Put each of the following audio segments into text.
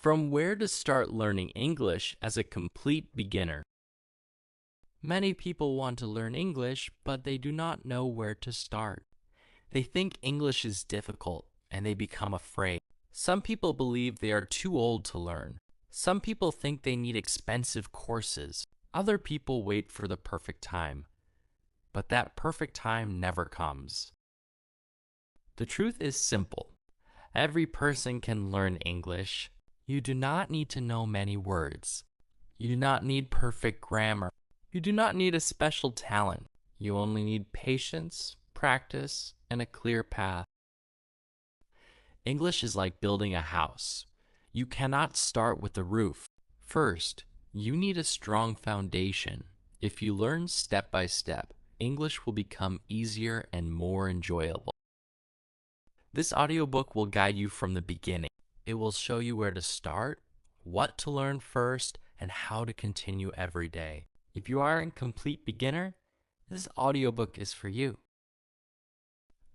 From where to start learning English as a complete beginner. Many people want to learn English, but they do not know where to start. They think English is difficult, and they become afraid. Some people believe they are too old to learn. Some people think they need expensive courses. Other people wait for the perfect time. But that perfect time never comes. The truth is simple. Every person can learn English. You do not need to know many words. You do not need perfect grammar. You do not need a special talent. You only need patience, practice, and a clear path. English is like building a house. You cannot start with the roof. First, you need a strong foundation. If you learn step by step, English will become easier and more enjoyable. This audiobook will guide you from the beginning. It will show you where to start, what to learn first, and how to continue every day. If you are a complete beginner, this audiobook is for you.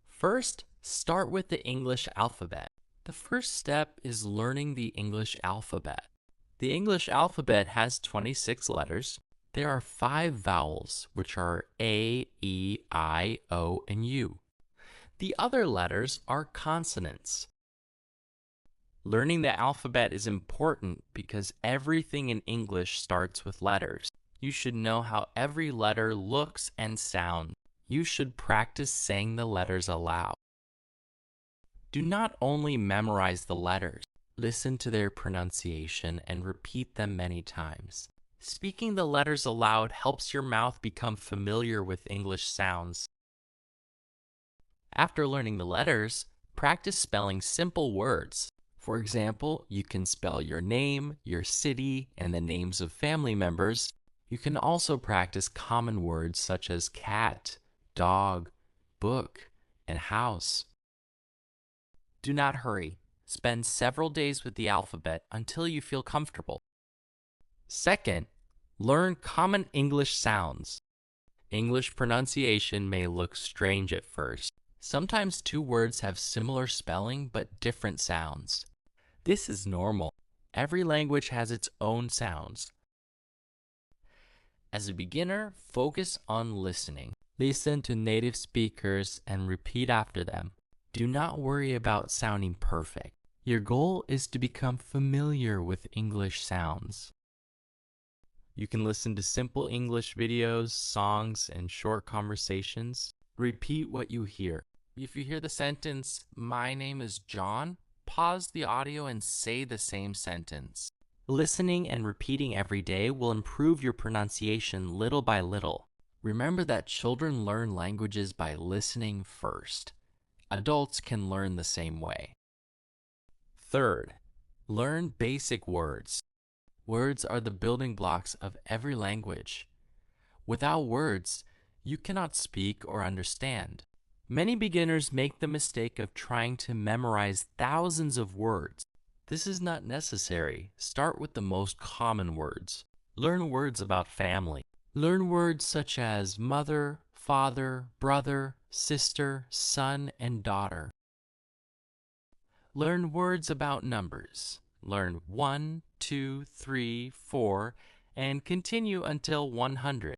First, start with the English alphabet. The first step is learning the English alphabet. The English alphabet has 26 letters. There are 5 vowels, which are A, E, I, O, and U. The other letters are consonants. Learning the alphabet is important because everything in English starts with letters. You should know how every letter looks and sounds. You should practice saying the letters aloud. Do not only memorize the letters. Listen to their pronunciation and repeat them many times. Speaking the letters aloud helps your mouth become familiar with English sounds. After learning the letters, practice spelling simple words. For example, you can spell your name, your city, and the names of family members. You can also practice common words such as cat, dog, book, and house. Do not hurry. Spend several days with the alphabet until you feel comfortable. Second, learn common English sounds. English pronunciation may look strange at first. Sometimes 2 words have similar spelling but different sounds. This is normal. Every language has its own sounds. As a beginner, focus on listening. Listen to native speakers and repeat after them. Do not worry about sounding perfect. Your goal is to become familiar with English sounds. You can listen to simple English videos, songs, and short conversations. Repeat what you hear. If you hear the sentence, "My name is John," pause the audio and say the same sentence. Listening and repeating every day will improve your pronunciation little by little. Remember that children learn languages by listening first. Adults can learn the same way. Third, learn basic words. Words are the building blocks of every language. Without words, you cannot speak or understand. Many beginners make the mistake of trying to memorize thousands of words. This is not necessary. Start with the most common words. Learn words about family. Learn words such as mother, father, brother, sister, son, and daughter. Learn words about numbers. Learn 1, 2, 3, 4, and continue until 100.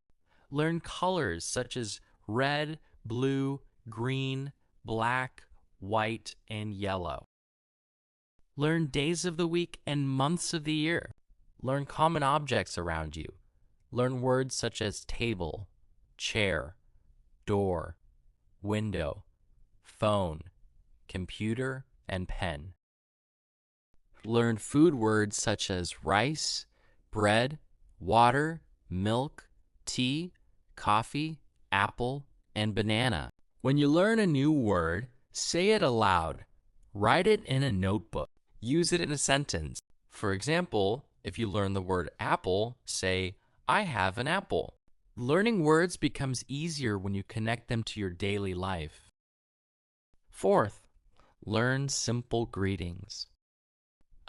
Learn colors such as red, blue, green, black, white, and yellow. Learn days of the week and months of the year. Learn common objects around you. Learn words such as table, chair, door, window, phone, computer, and pen. Learn food words such as rice, bread, water, milk, tea, coffee, apple, and banana. When you learn a new word, say it aloud. Write it in a notebook. Use it in a sentence. For example, if you learn the word apple, say, "I have an apple." Learning words becomes easier when you connect them to your daily life. Fourth, learn simple greetings.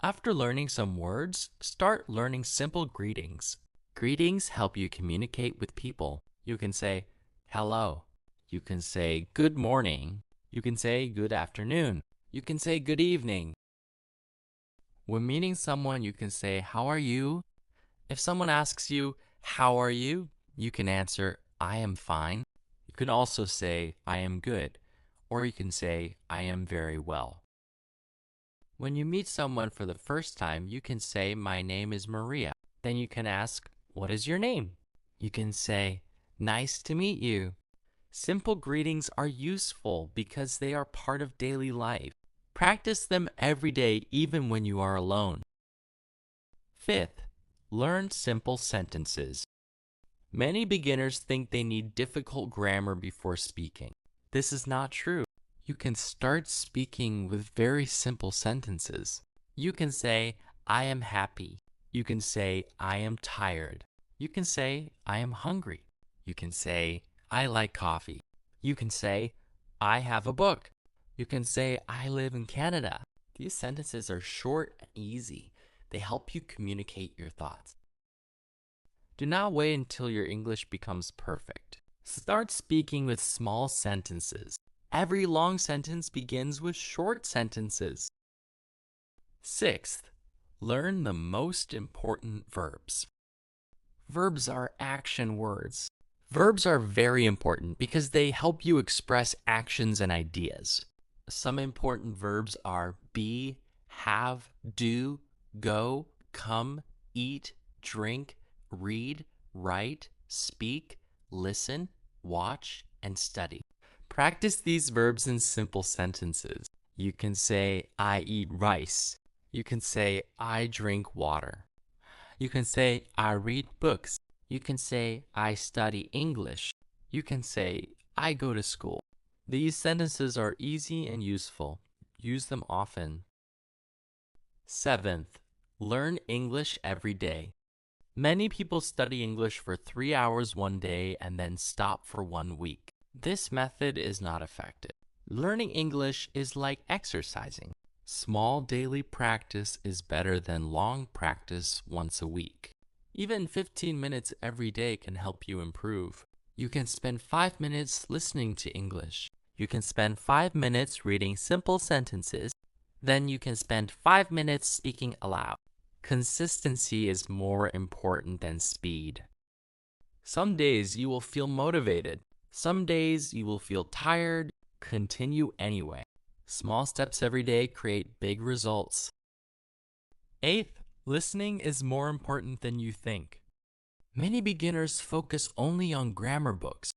After learning some words, start learning simple greetings. Greetings help you communicate with people. You can say, "Hello." You can say, "Good morning." You can say, "Good afternoon." You can say, "Good evening." When meeting someone, you can say, "How are you?" If someone asks you, "How are you?" you can answer, "I am fine." You can also say, "I am good," or you can say, "I am very well." When you meet someone for the first time, you can say, "My name is Maria." Then you can ask, "What is your name?" You can say, "Nice to meet you." Simple greetings are useful because they are part of daily life. Practice them every day, even when you are alone. Fifth, learn simple sentences. Many beginners think they need difficult grammar before speaking. This is not true. You can start speaking with very simple sentences. You can say, "I am happy." You can say, "I am tired." You can say, "I am hungry." You can say, "I like coffee." You can say, "I have a book." You can say, "I live in Canada." These sentences are short and easy. They help you communicate your thoughts. Do not wait until your English becomes perfect. Start speaking with small sentences. Every long sentence begins with short sentences. Sixth, learn the most important verbs. Verbs are action words. Verbs are very important because they help you express actions and ideas. Some important verbs are be, have, do, go, come, eat, drink, read, write, speak, listen, watch, and study. Practice these verbs in simple sentences. You can say, "I eat rice." You can say, "I drink water." You can say, "I read books." You can say, "I study English." You can say, "I go to school." These sentences are easy and useful. Use them often. Seventh, learn English every day. Many people study English for 3 hours one day and then stop for 1 week. This method is not effective. Learning English is like exercising. Small daily practice is better than long practice once a week. Even 15 minutes every day can help you improve. You can spend 5 minutes listening to English. You can spend 5 minutes reading simple sentences. Then you can spend 5 minutes speaking aloud. Consistency is more important than speed. Some days you will feel motivated. Some days you will feel tired. Continue anyway. Small steps every day create big results. Eighth, listening is more important than you think. Many beginners focus only on grammar books.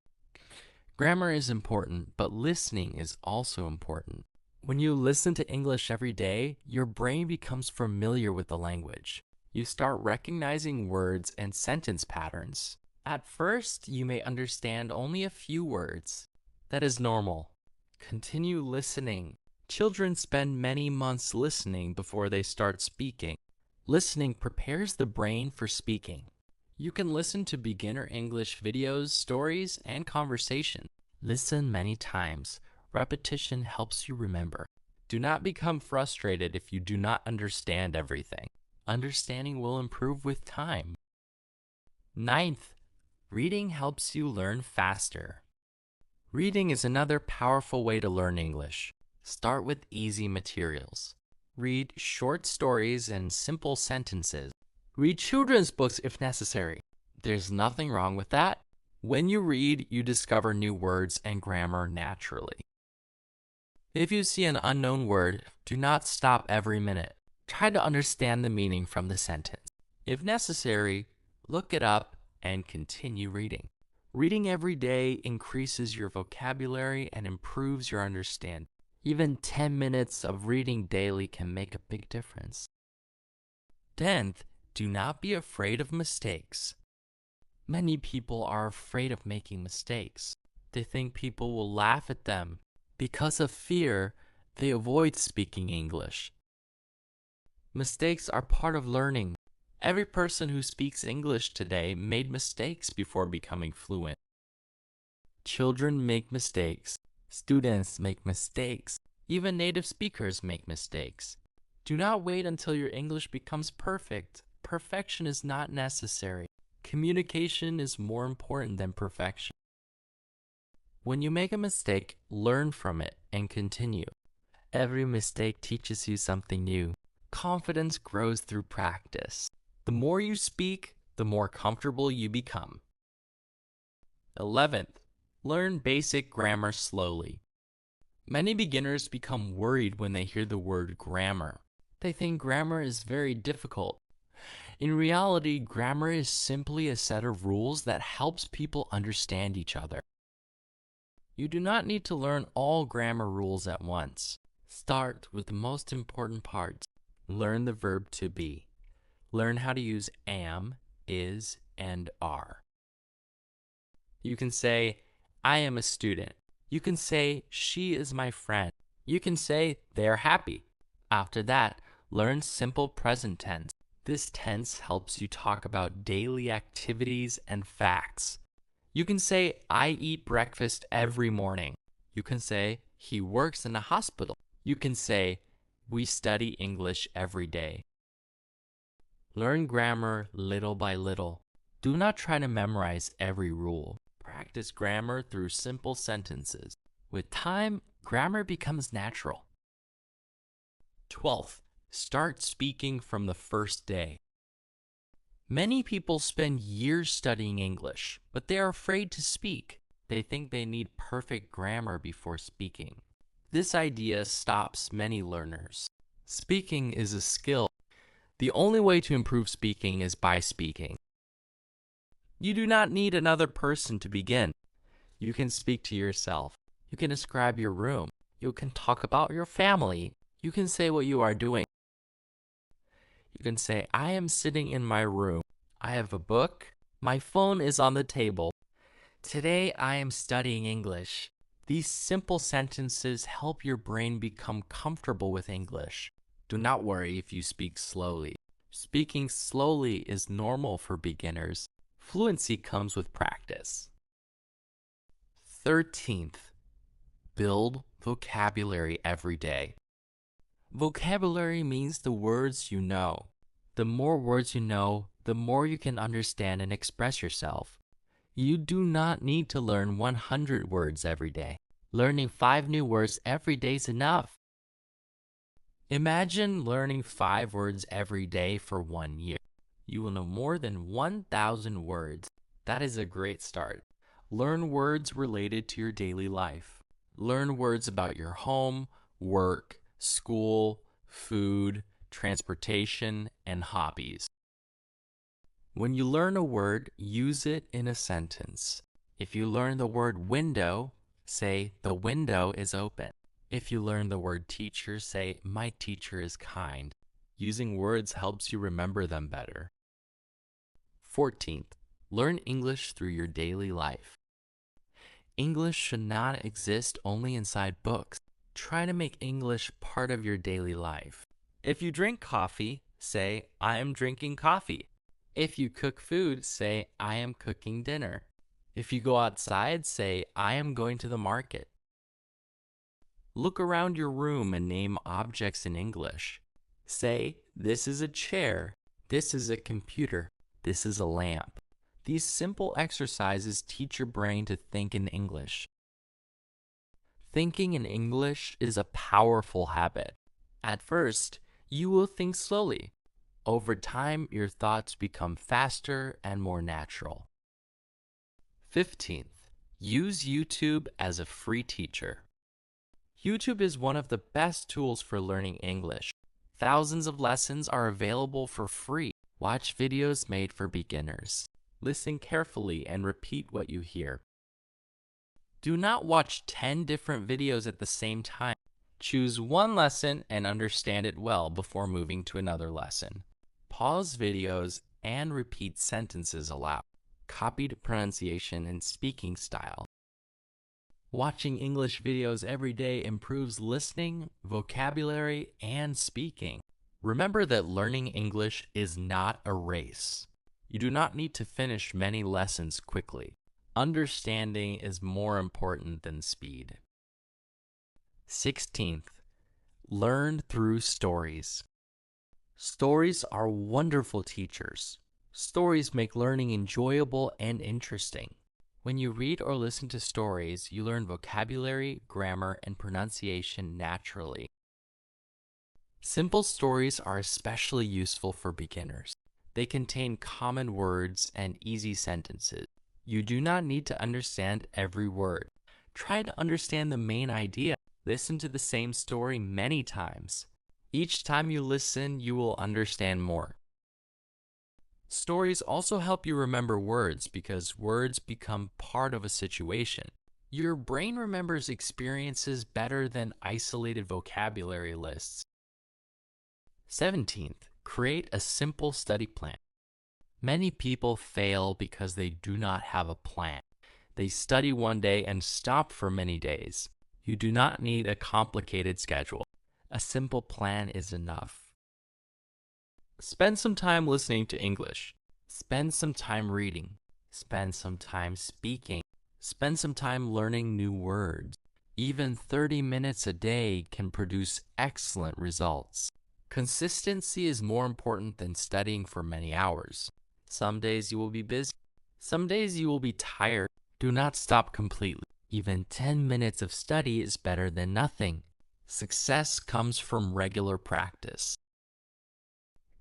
Grammar is important, but listening is also important. When you listen to English every day, your brain becomes familiar with the language. You start recognizing words and sentence patterns. At first, you may understand only a few words. That is normal. Continue listening. Children spend many months listening before they start speaking. Listening prepares the brain for speaking. You can listen to beginner English videos, stories, and conversation. Listen many times. Repetition helps you remember. Do not become frustrated if you do not understand everything. Understanding will improve with time. Ninth, reading helps you learn faster. Reading is another powerful way to learn English. Start with easy materials. Read short stories and simple sentences. Read children's books if necessary. There's nothing wrong with that. When you read, you discover new words and grammar naturally. If you see an unknown word, do not stop every minute. Try to understand the meaning from the sentence. If necessary, look it up and continue reading. Reading every day increases your vocabulary and improves your understanding. Even 10 minutes of reading daily can make a big difference. 10th, do not be afraid of mistakes. Many people are afraid of making mistakes. They think people will laugh at them. Because of fear, they avoid speaking English. Mistakes are part of learning. Every person who speaks English today made mistakes before becoming fluent. Children make mistakes. Students make mistakes. Even native speakers make mistakes. Do not wait until your English becomes perfect. Perfection is not necessary. Communication is more important than perfection. When you make a mistake, learn from it and continue. Every mistake teaches you something new. Confidence grows through practice. The more you speak, the more comfortable you become. 11th, learn basic grammar slowly. Many beginners become worried when they hear the word grammar. They think grammar is very difficult. In reality, grammar is simply a set of rules that helps people understand each other. You do not need to learn all grammar rules at once. Start with the most important parts. Learn the verb to be. Learn how to use am, is, and are. You can say, I am a student. You can say, she is my friend. You can say, they're happy. After that, learn simple present tense. This tense helps you talk about daily activities and facts. You can say, I eat breakfast every morning. You can say, he works in a hospital. You can say, we study English every day. Learn grammar little by little. Do not try to memorize every rule. Practice grammar through simple sentences. With time, grammar becomes natural. 12th, start speaking from the first day. Many people spend years studying English, but they are afraid to speak. They think they need perfect grammar before speaking. This idea stops many learners. Speaking is a skill. The only way to improve speaking is by speaking. You do not need another person to begin. You can speak to yourself. You can describe your room. You can talk about your family. You can say what you are doing. You can say, I am sitting in my room. I have a book. My phone is on the table. Today I am studying English. These simple sentences help your brain become comfortable with English. Do not worry if you speak slowly. Speaking slowly is normal for beginners. Fluency comes with practice. 13th, build vocabulary every day. Vocabulary means the words you know. The more words you know, the more you can understand and express yourself. You do not need to learn 100 words every day. Learning 5 new words every day is enough. Imagine learning 5 words every day for 1 year. You will know more than 1,000 words. That is a great start. Learn words related to your daily life. Learn words about your home, work, school, food, transportation, and hobbies. When you learn a word, use it in a sentence. If you learn the word window, say, the window is open. If you learn the word teacher, say, my teacher is kind. Using words helps you remember them better. 14th, learn English through your daily life. English should not exist only inside books. Try to make English part of your daily life. If you drink coffee, say, I am drinking coffee. If you cook food, say, I am cooking dinner. If you go outside, say, I am going to the market. Look around your room and name objects in English. Say, this is a chair. This is a computer. This is a lamp. These simple exercises teach your brain to think in English. Thinking in English is a powerful habit. At first, you will think slowly. Over time, your thoughts become faster and more natural. 15th, use YouTube as a free teacher. YouTube is one of the best tools for learning English. Thousands of lessons are available for free. Watch videos made for beginners. Listen carefully and repeat what you hear. Do not watch 10 different videos at the same time. Choose one lesson and understand it well before moving to another lesson. Pause videos and repeat sentences aloud. Copy pronunciation and speaking style. Watching English videos every day improves listening, vocabulary, and speaking. Remember that learning English is not a race. You do not need to finish many lessons quickly. Understanding is more important than speed. 16th, learn through stories. Stories are wonderful teachers. Stories make learning enjoyable and interesting. When you read or listen to stories, you learn vocabulary, grammar, and pronunciation naturally. Simple stories are especially useful for beginners. They contain common words and easy sentences. You do not need to understand every word. Try to understand the main idea. Listen to the same story many times. Each time you listen, you will understand more. Stories also help you remember words because words become part of a situation. Your brain remembers experiences better than isolated vocabulary lists. 17th, create a simple study plan. Many people fail because they do not have a plan. They study one day and stop for many days. You do not need a complicated schedule. A simple plan is enough. Spend some time listening to English. Spend some time reading. Spend some time speaking. Spend some time learning new words. Even 30 minutes a day can produce excellent results. Consistency is more important than studying for many hours. Some days you will be busy. Some days you will be tired. Do not stop completely. Even 10 minutes of study is better than nothing. Success comes from regular practice.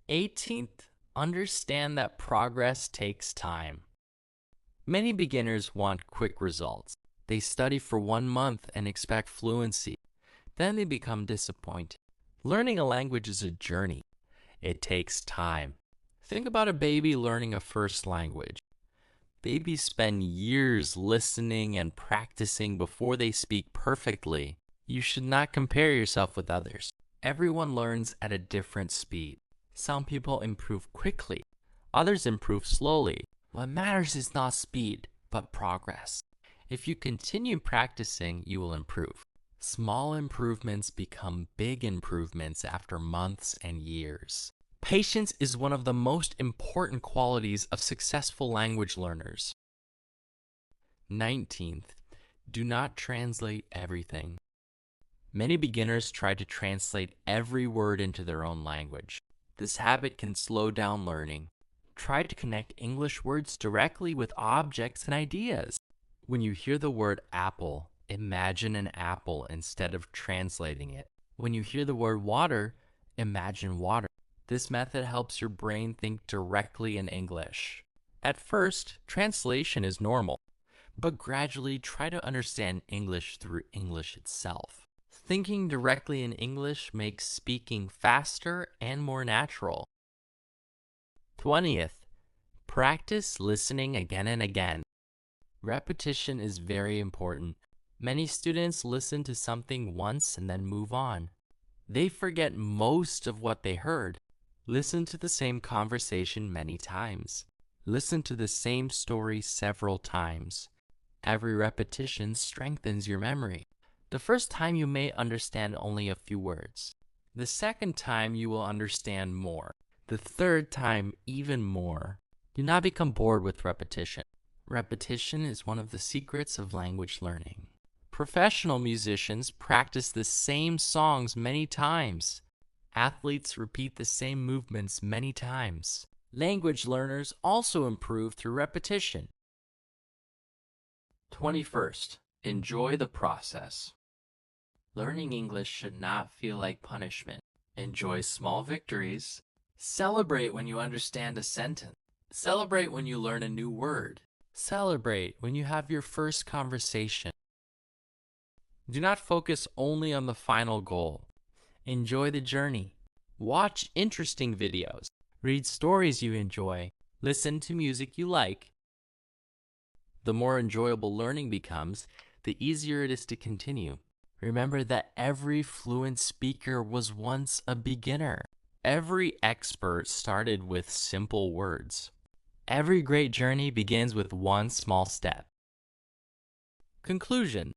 18th, understand that progress takes time. Many beginners want quick results. They study for 1 month and expect fluency. Then they become disappointed. Learning a language is a journey. It takes time. Think about a baby learning a first language. Babies spend years listening and practicing before they speak perfectly. You should not compare yourself with others. Everyone learns at a different speed. Some people improve quickly. Others improve slowly. What matters is not speed, but progress. If you continue practicing, you will improve. Small improvements become big improvements after months and years. Patience is one of the most important qualities of successful language learners. 19th, do not translate everything. Many beginners try to translate every word into their own language. This habit can slow down learning. Try to connect English words directly with objects and ideas. When you hear the word apple, imagine an apple instead of translating it. When you hear the word water, imagine water. This method helps your brain think directly in English. At first, translation is normal, but gradually try to understand English through English itself. Thinking directly in English makes speaking faster and more natural. 20th, practice listening again and again. Repetition is very important. Many students listen to something once and then move on. They forget most of what they heard. Listen to the same conversation many times. Listen to the same story several times. Every repetition strengthens your memory. The first time you may understand only a few words. The second time you will understand more. The third time even more. Do not become bored with repetition. Repetition is one of the secrets of language learning. Professional musicians practice the same songs many times. Athletes repeat the same movements many times. Language learners also improve through repetition. 21st, enjoy the process. Learning English should not feel like punishment. Enjoy small victories. Celebrate when you understand a sentence. Celebrate when you learn a new word. Celebrate when you have your first conversation. Do not focus only on the final goal. Enjoy the journey. Watch interesting videos. Read stories you enjoy. Listen to music you like. The more enjoyable learning becomes, the easier it is to continue. Remember that every fluent speaker was once a beginner. Every expert started with simple words. Every great journey begins with one small step. Conclusion.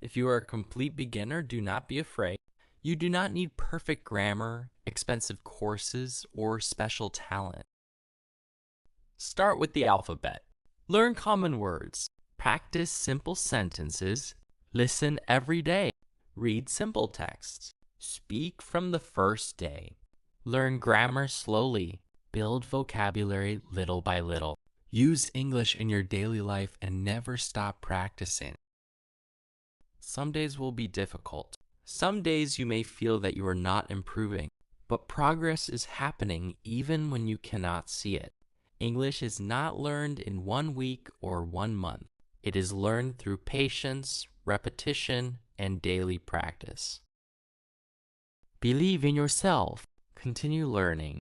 If you are a complete beginner, do not be afraid. You do not need perfect grammar, expensive courses, or special talent. Start with the alphabet. Learn common words. Practice simple sentences. Listen every day. Read simple texts. Speak from the first day. Learn grammar slowly. Build vocabulary little by little. Use English in your daily life and never stop practicing. Some days will be difficult. Some days you may feel that you are not improving, but progress is happening even when you cannot see it. English is not learned in 1 week or 1 month. It is learned through patience, repetition, and daily practice. Believe in yourself. Continue learning.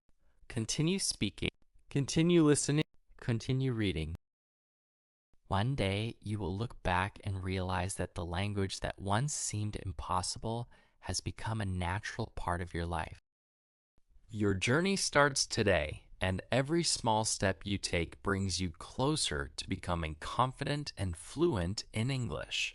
Continue speaking. Continue listening. Continue reading. One day, you will look back and realize that the language that once seemed impossible has become a natural part of your life. Your journey starts today, and every small step you take brings you closer to becoming confident and fluent in English.